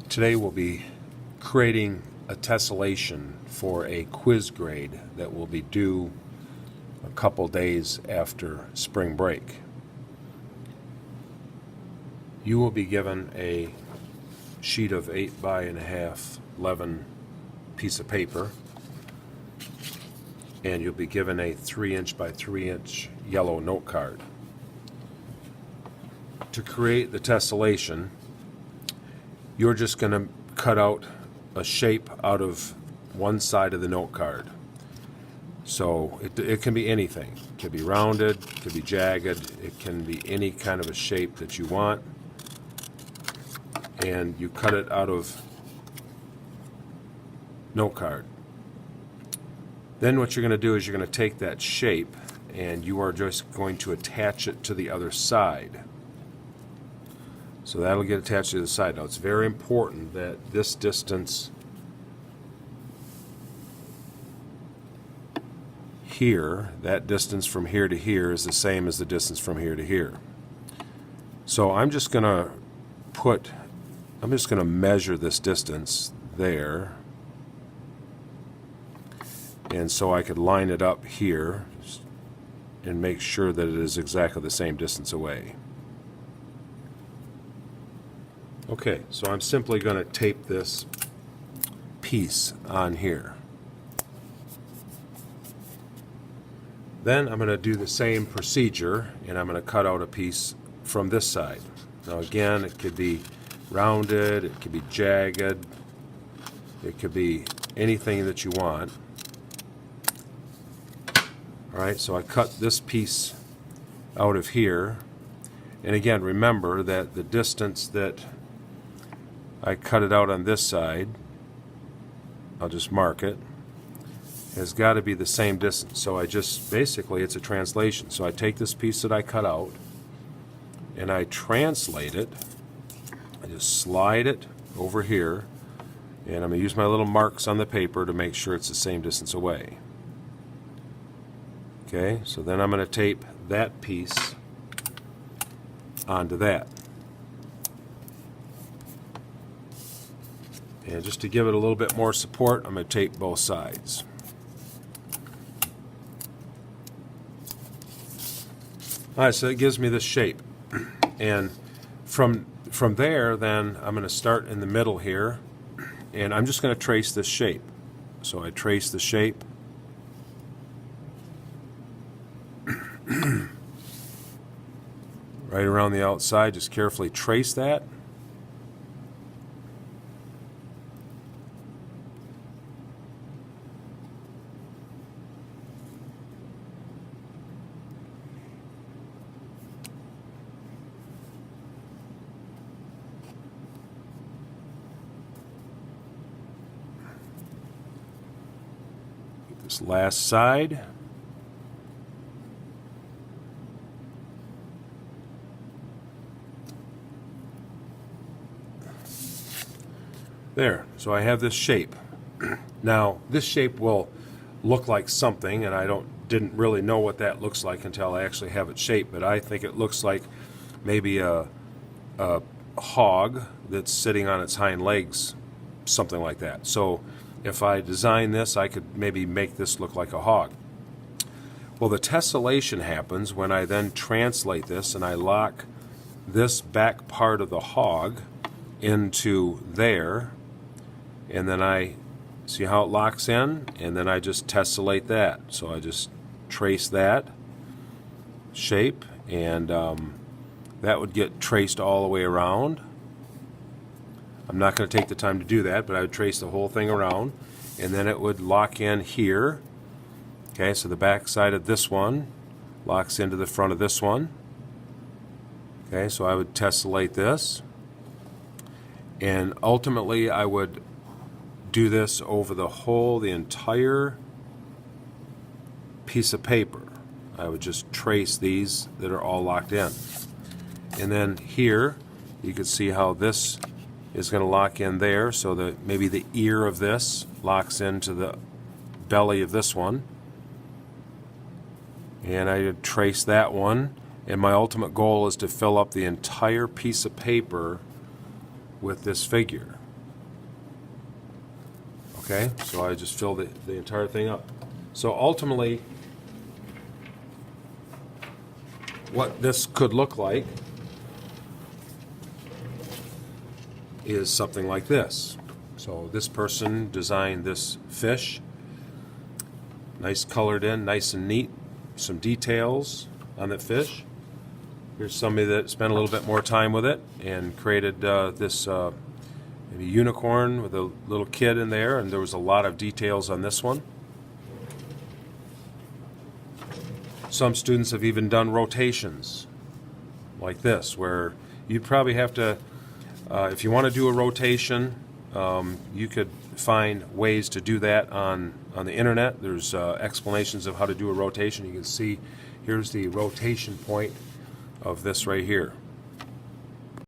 Today we'll be creating a tessellation for a quiz grade that will be due a couple days after spring break. You will be given a sheet of 8 by 1/2 11 piece of paper, and you'll be given a 3" by 3" yellow note card. To create the tessellation, you're just going to cut out a shape out of one side of the note card. So it can be anything. It can be rounded, it can be jagged, it can be any kind of a shape that you want. And you cut it out of note card. Then what you're going to do is you're going to take that shape and you are just going to attach it to the other side. So that'll get attached to the side. Now it's very important that this distance here, that distance from here to here, is the same as the distance from here to here. So I'm just going to measure this distance there. And so I could line it up here and make sure that it is exactly the same distance away. Okay, so I'm simply going to tape this piece on here. Then I'm going to do the same procedure, and I'm going to cut out a piece from this side. Now again, it could be rounded, it could be jagged, it could be anything that you want. Alright, so I cut this piece out of here, and again, remember that the distance that I cut it out on this side, I'll just mark it, has got to be the same distance. So I just, basically it's a translation. So I take this piece that I cut out and I translate it. I just slide it over here, and I'm going to use my little marks on the paper to make sure it's the same distance away. Okay, so then I'm going to tape that piece onto that. And just to give it a little bit more support, I'm going to tape both sides. Alright, so that gives me this shape. And from there, then, I'm going to start in the middle here, and I'm just going to trace this shape. So I trace the shape. Right around the outside, just carefully trace that. This last side. There, so I have this shape. Now, this shape will look like something, and I didn't really know what that looks like until I actually have it shaped, but I think it looks like maybe a hog that's sitting on its hind legs, something like that. So if I design this, I could maybe make this look like a hog. Well, the tessellation happens when I then translate this and I lock this back part of the hog into there, and then I see how it locks in, and then I just tessellate that. So I just trace that shape, and that would get traced all the way around. I'm not going to take the time to do that, but I would trace the whole thing around, and then it would lock in here. Okay, so the back side of this one locks into the front of this one. Okay, so I would tessellate this, and ultimately I would do this over the entire piece of paper. I would just trace these that are all locked in. And then here you can see how this is going to lock in there, so that maybe the ear of this locks into the belly of this one. And I trace that one, and my ultimate goal is to fill up the entire piece of paper with this figure. Okay, so I just fill the entire thing up. So ultimately, what this could look like is something like this. So this person designed this fish, nice colored in, nice and neat, some details on that fish. Here's somebody that spent a little bit more time with it and created this maybe unicorn with a little kid in there, and there was a lot of details on this one. Some students have even done rotations like this, where you'd probably have to, if you want to do a rotation, you could find ways to do that on the internet. There's explanations of how to do a rotation. You can see here's the rotation point of this right here.